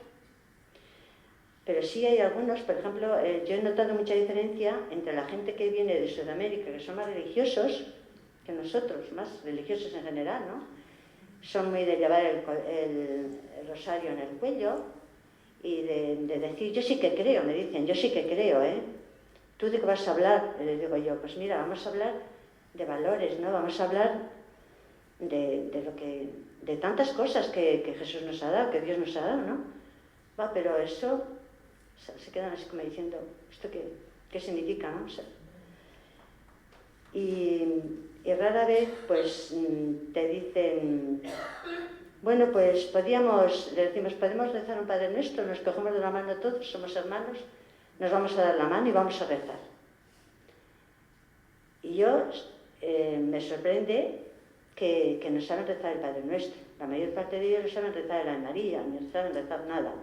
Pero sí hay algunos, por ejemplo, yo he notado mucha diferencia entre la gente que viene de Sudamérica, que son más religiosos que nosotros, más religiosos en general, ¿no? Son muy de llevar el rosario en el cuello y de decir, yo sí que creo, me dicen, yo sí que creo, ¿eh? ¿Tú de qué vas a hablar? Y les digo yo, pues mira, vamos a hablar de valores, ¿no? Vamos a hablar de tantas cosas que Jesús nos ha dado, que Dios nos ha dado, ¿no? Va, pero eso, o sea, se quedan así como diciendo, ¿esto qué significa, no? O sea, y rara vez, pues, te dicen, bueno, pues le decimos, podemos rezar un Padre Nuestro, nos cogemos de la mano todos, somos hermanos, nos vamos a dar la mano y vamos a rezar. Y yo, me sorprende que no saben rezar el Padre Nuestro. La mayor parte de ellos no saben rezar el Ave María, ni saben rezar nada.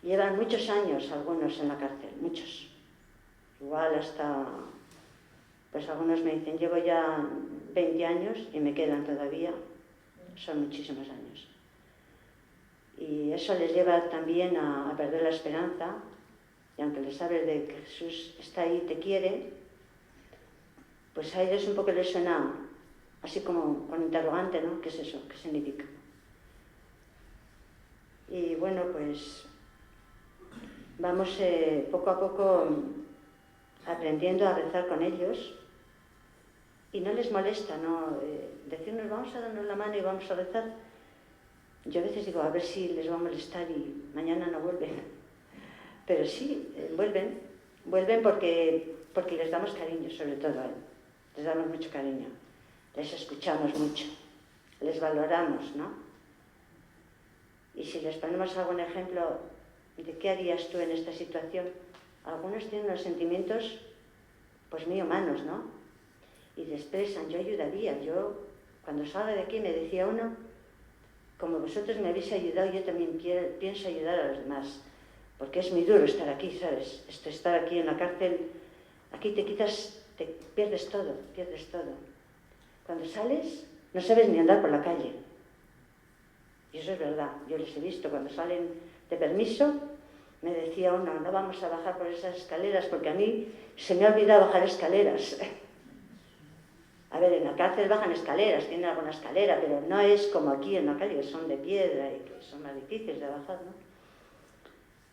Llevan muchos años algunos en la cárcel, muchos. Igual hasta, pues algunos me dicen, llevo ya 20 años y me quedan todavía, son muchísimos años. Y eso les lleva también a perder la esperanza, y aunque les hables de que Jesús está ahí y te quiere, pues a ellos un poco les suena así como con interrogante, ¿no? ¿Qué es eso? ¿Qué significa? Y bueno, pues vamos poco a poco aprendiendo a rezar con ellos y no les molesta, ¿no? Decirnos, vamos a darnos la mano y vamos a rezar. Yo a veces digo, a ver si les va a molestar y mañana no vuelven. Pero sí, vuelven porque les damos cariño, sobre todo a él. Les damos mucho cariño, les escuchamos mucho, les valoramos, ¿no? Y si les ponemos algún ejemplo de qué harías tú en esta situación, algunos tienen unos sentimientos pues muy humanos, ¿no? Y te expresan, yo ayudaría, yo cuando salga de aquí me decía uno, como vosotros me habéis ayudado, yo también pienso ayudar a los demás, porque es muy duro estar aquí, ¿sabes? Estar aquí en la cárcel, aquí te pierdes todo. Cuando sales, no sabes ni andar por la calle. Y eso es verdad, yo les he visto cuando salen de permiso, me decía uno, no vamos a bajar por esas escaleras, porque a mí se me ha olvidado bajar escaleras. A ver, en la cárcel bajan escaleras, tienen alguna escalera, pero no es como aquí en la calle, que son de piedra y que son más difíciles de bajar, ¿no?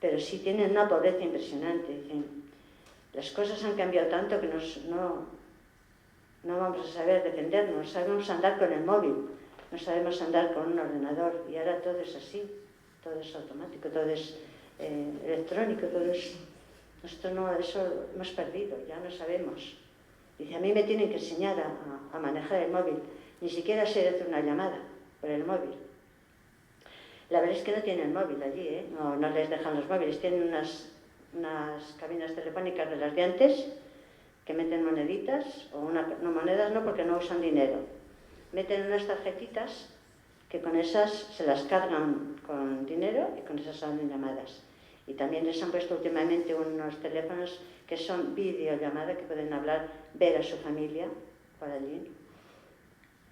Pero sí tienen una pobreza impresionante. Dicen, las cosas han cambiado tanto que no vamos a saber defendernos, sabemos andar con el móvil, no sabemos andar con un ordenador, y ahora todo es así, todo es automático, todo es electrónico, todo es... Nosotros no, eso hemos perdido, ya no sabemos. Dice, a mí me tienen que enseñar a manejar el móvil, ni siquiera sé hacer una llamada por el móvil. La verdad es que no tienen móvil allí, ¿eh? No les dejan los móviles, tienen unas cabinas telefónicas de las de antes, que meten moneditas, no monedas no, porque no usan dinero. Meten unas tarjetitas que con esas se las cargan con dinero y con esas salen llamadas. Y también les han puesto últimamente unos teléfonos que son videollamada, que pueden hablar, ver a su familia por allí.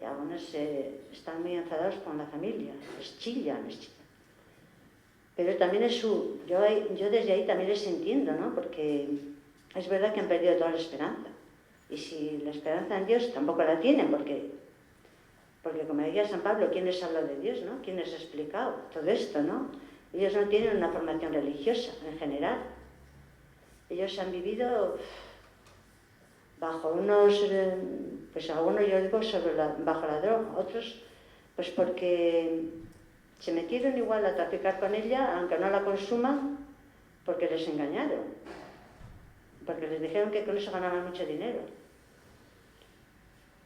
Y algunos están muy enfadados con la familia, les chillan. Pero también es yo desde ahí también les entiendo, ¿no? Porque es verdad que han perdido toda la esperanza. Y si la esperanza en Dios tampoco la tienen, porque como decía San Pablo, ¿quién les habló de Dios, no? ¿Quién les ha explicado todo esto, no? Ellos no tienen una formación religiosa en general. Ellos han vivido bajo unos, pues algunos yo digo bajo la droga, otros pues porque se metieron igual a traficar con ella, aunque no la consuman, porque les engañaron, porque les dijeron que con eso ganaban mucho dinero.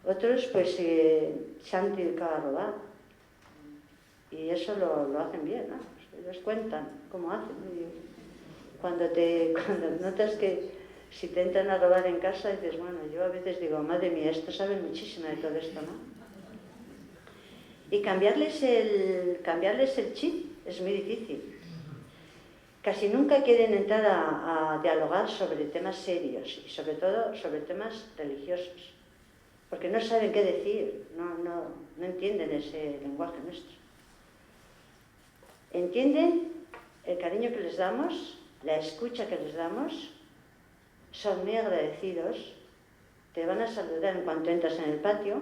Otros pues se han dedicado a robar, y eso lo hacen bien, ¿no? Ellos cuentan cómo hacen. Cuando notas que si te entran a robar en casa, dices, bueno, yo a veces digo, madre mía, estos saben muchísimo de todo esto, ¿no? Y cambiarles el chip es muy difícil. Casi nunca quieren entrar a dialogar sobre temas serios y sobre todo sobre temas religiosos, porque no saben qué decir, no entienden ese lenguaje nuestro. Entienden el cariño que les damos, la escucha que les damos, son muy agradecidos, te van a saludar en cuanto entras en el patio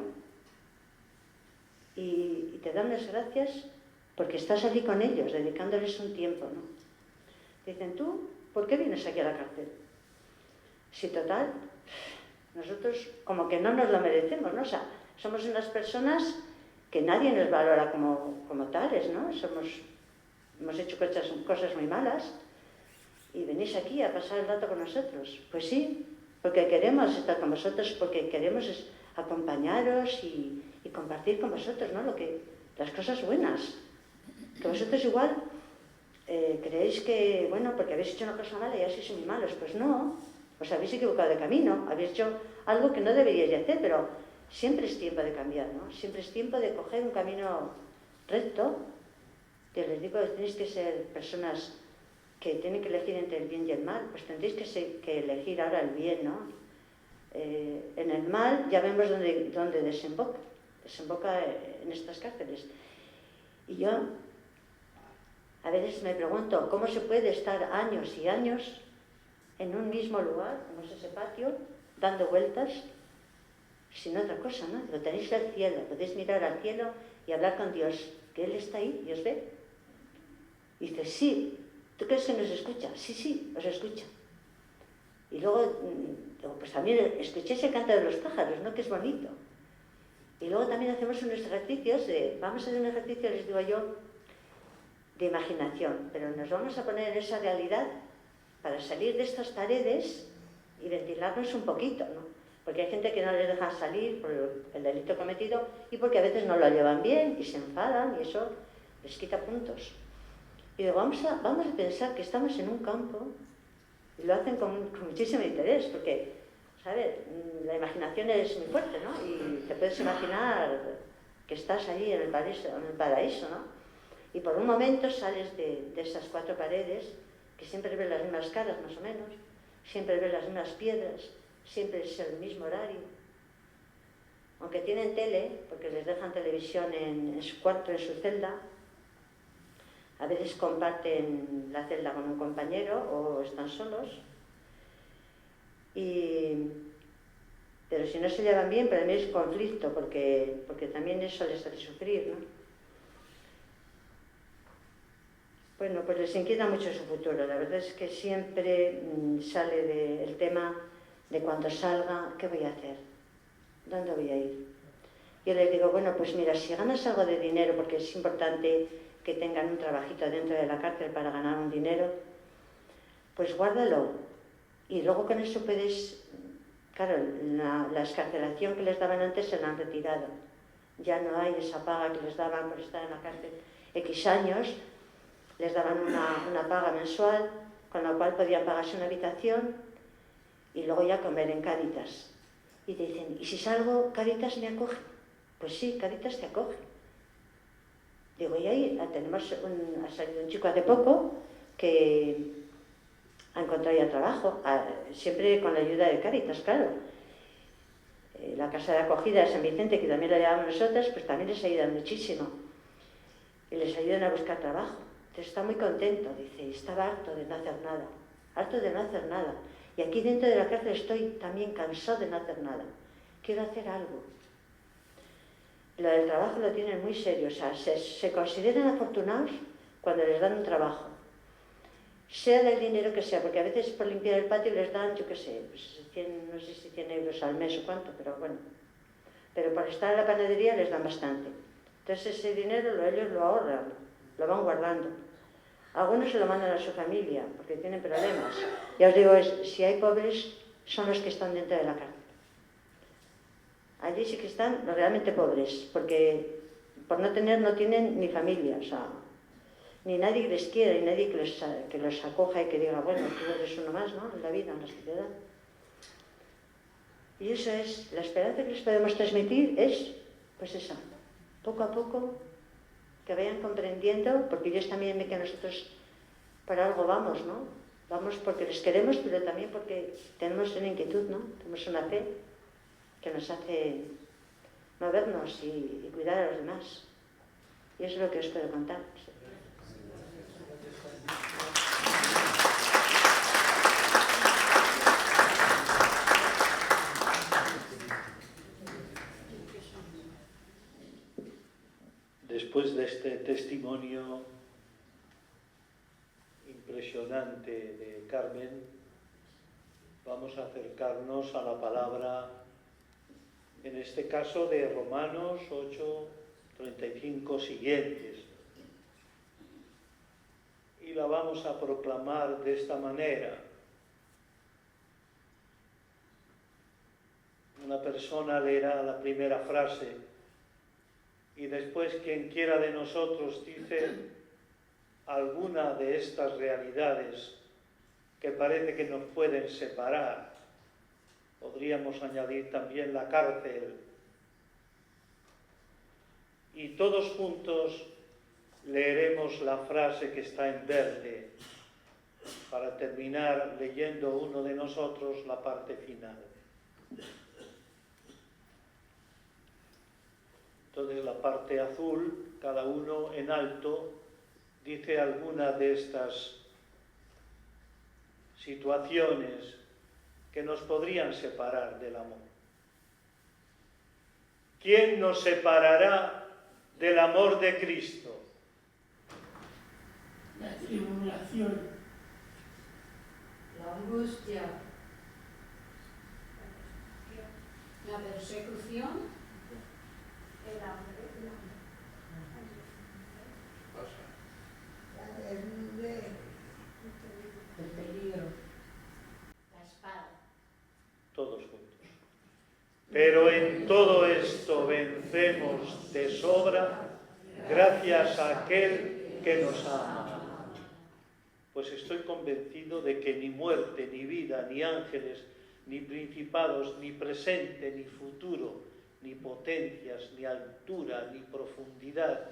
y te dan las gracias porque estás allí con ellos, dedicándoles un tiempo, ¿no? Dicen, ¿tú por qué vienes aquí a la cárcel? Si total, nosotros como que no nos lo merecemos, ¿no? O sea, somos unas personas que nadie nos valora como tales, ¿no? Hemos hecho cosas muy malas y venís aquí a pasar el rato con nosotros. Pues sí, porque queremos estar con vosotros, porque queremos acompañaros y compartir con vosotros, ¿no? Las cosas buenas. Que vosotros igual creéis que, bueno, porque habéis hecho una cosa mala y así sois muy malos. Pues no, os habéis equivocado de camino, habéis hecho algo que no deberíais de hacer, pero siempre es tiempo de cambiar, ¿no? Siempre es tiempo de coger un camino recto. Que les digo, tenéis que ser personas que tienen que elegir entre el bien y el mal, pues tendréis que elegir ahora el bien, ¿no? En el mal ya vemos dónde desemboca en estas cárceles. Y yo a veces me pregunto, ¿cómo se puede estar años y años en un mismo lugar, como es ese patio, dando vueltas, sin otra cosa, ¿no? Lo tenéis al cielo, podéis mirar al cielo y hablar con Dios, que Él está ahí y os ve. Y dices, sí, ¿tú crees que nos escucha? Sí, os escucha. Y luego, pues también escuchéis el canto de los pájaros, ¿no? Que es bonito. Y luego también hacemos unos ejercicios vamos a hacer un ejercicio, les digo yo, de imaginación, pero nos vamos a poner en esa realidad para salir de estas paredes y ventilarnos un poquito, ¿no? Porque hay gente que no les deja salir por el delito cometido y porque a veces no lo llevan bien y se enfadan y eso les quita puntos. Y digo, vamos a pensar que estamos en un campo, y lo hacen con muchísimo interés, porque, ¿sabes? La imaginación es muy fuerte, ¿no? Y te puedes imaginar que estás allí en el paraíso, ¿no? Y por un momento sales de esas cuatro paredes, que siempre ves las mismas caras, más o menos, siempre ves las mismas piedras, siempre es el mismo horario. Aunque tienen tele, porque les dejan televisión en su cuarto, en su celda, A veces comparten la celda con un compañero o están solos. Pero si no se llevan bien, para mí es conflicto, porque también eso les hace sufrir, ¿no? Bueno, pues les inquieta mucho su futuro. La verdad es que siempre sale el tema de cuando salga, ¿qué voy a hacer? ¿Dónde voy a ir? Yo les digo, bueno, pues mira, si ganas algo de dinero, porque es importante que tengan un trabajito dentro de la cárcel para ganar un dinero, pues guárdalo. Y luego con eso puedes... Claro, la excarcelación que les daban antes se la han retirado. Ya no hay esa paga que les daban por estar en la cárcel X años. Les daban una paga mensual, con la cual podían pagarse una habitación y luego ya comer en Cáritas. Y te dicen, ¿y si salgo, Cáritas me acoge? Pues sí, Cáritas te acoge. Digo, y ahí ha salido un chico hace poco que ha encontrado ya trabajo, siempre con la ayuda de Cáritas, claro. La casa de acogida de San Vicente, que también la llevamos nosotras, pues también les ayuda muchísimo. Y les ayudan a buscar trabajo. Entonces está muy contento, dice, estaba harto de no hacer nada, harto de no hacer nada. Y aquí dentro de la cárcel estoy también cansado de no hacer nada. Quiero hacer algo. Lo del trabajo lo tienen muy serio, o sea, se consideran afortunados cuando les dan un trabajo. Sea del dinero que sea, porque a veces por limpiar el patio les dan, yo qué sé, pues 100, no sé si 100 euros al mes o cuánto, pero bueno. Pero por estar en la panadería les dan bastante. Entonces ese dinero ellos lo ahorran, lo van guardando. Algunos se lo mandan a su familia, porque tienen problemas. Ya os digo, si hay pobres, son los que están dentro de la cárcel. Allí sí que están los realmente pobres, porque por no tienen ni familia, o sea, ni nadie que les quiera, ni nadie que los acoja y que diga, bueno, tú eres uno más, ¿no?, en la vida, en la sociedad. Y eso es, la esperanza que les podemos transmitir es, pues esa, poco a poco, que vayan comprendiendo, porque ellos también ven que nosotros para algo vamos, ¿no? Vamos porque les queremos, pero también porque tenemos una inquietud, ¿no? Tenemos una fe que nos hace movernos y cuidar a los demás. Y eso es lo que os puedo contar. Después de este testimonio impresionante de Carmen, vamos a acercarnos a la palabra, en este caso de Romanos 8:35 siguientes. Y la vamos a proclamar de esta manera. Una persona leerá la primera frase y después quien quiera de nosotros dice alguna de estas realidades que parece que nos pueden separar. Podríamos añadir también la cárcel. Y todos juntos leeremos la frase que está en verde para terminar leyendo uno de nosotros la parte final. Entonces la parte azul, cada uno en alto, dice alguna de estas situaciones que nos podrían separar del amor. ¿Quién nos separará del amor de Cristo? La tribulación, la angustia, la persecución, el hambre, la desnudez, el peligro, la espada. Todos juntos. Pero en todo esto vencemos de sobra gracias a aquel que nos ama. Pues estoy convencido de que ni muerte, ni vida, ni ángeles, ni principados, ni presente, ni futuro, ni potencias, ni altura, ni profundidad,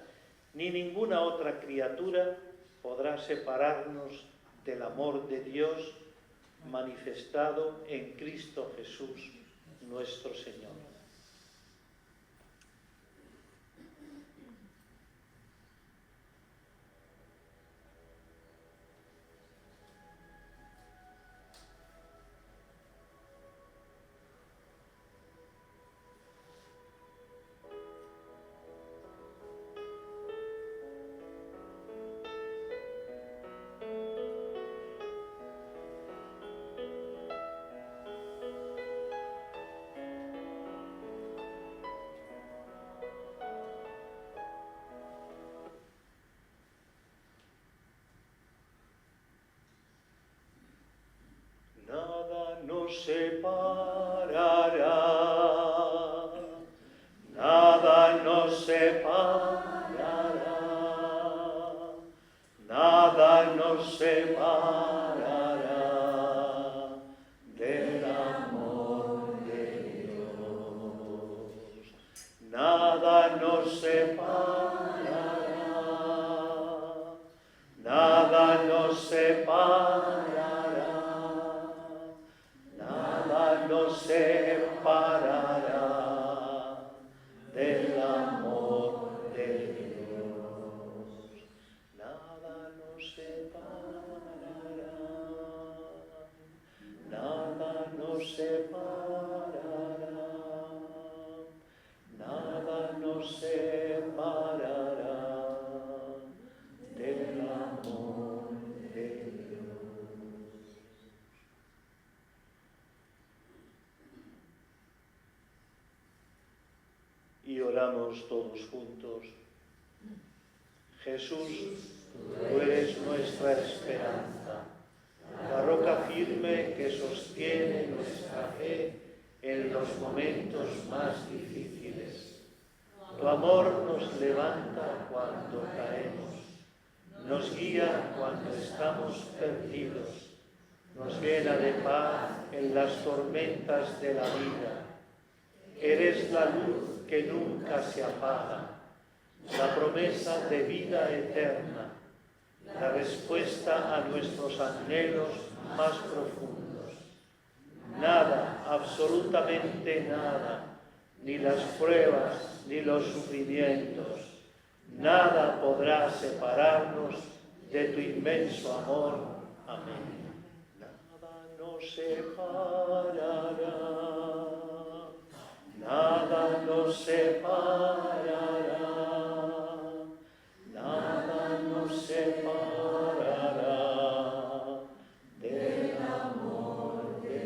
ni ninguna otra criatura podrá separarnos del amor de Dios manifestado en Cristo Jesús, nuestro Señor. nos separará, nada nos separará, nada nos separará del amor de Dios. Nada nos separará, nada nos separará, nada nos separará del amor de Dios. Nada nos separará, nada nos separará, nada nos separará del amor de Dios. Y oramos todos juntos. Jesús, tú eres nuestra esperanza, la roca firme que sostiene nuestra fe en los momentos más difíciles. Tu amor nos levanta cuando caemos, nos guía cuando estamos perdidos, nos llena de paz en las tormentas de la vida. Eres la luz que nunca se apaga, la promesa de vida eterna, la respuesta a nuestros anhelos más profundos. Nada, absolutamente nada, ni las pruebas, ni los sufrimientos, nada podrá separarnos de tu inmenso amor. Amén. Nada nos separará, nada nos separará, nada nos separará del amor de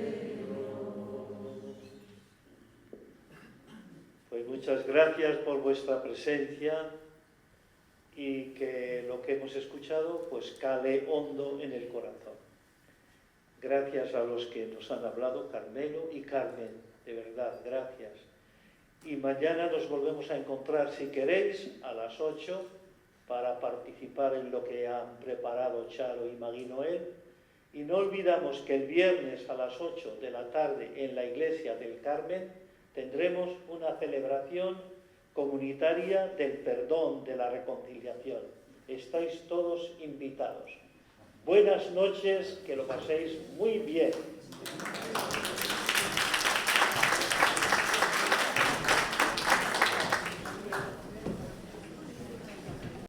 Dios. Pues muchas gracias por vuestra presencia y que lo que hemos escuchado pues cale hondo en el corazón. Gracias a los que nos han hablado, Carmelo y Carmen, de verdad, gracias. Y mañana nos volvemos a encontrar, si queréis, a las 8 para participar en lo que han preparado Charo y Magui Noel. Y no olvidamos que el viernes a las 8 de la tarde en la Iglesia del Carmen tendremos una celebración comunitaria del perdón, de la reconciliación. Estáis todos invitados. Buenas noches, que lo paséis muy bien.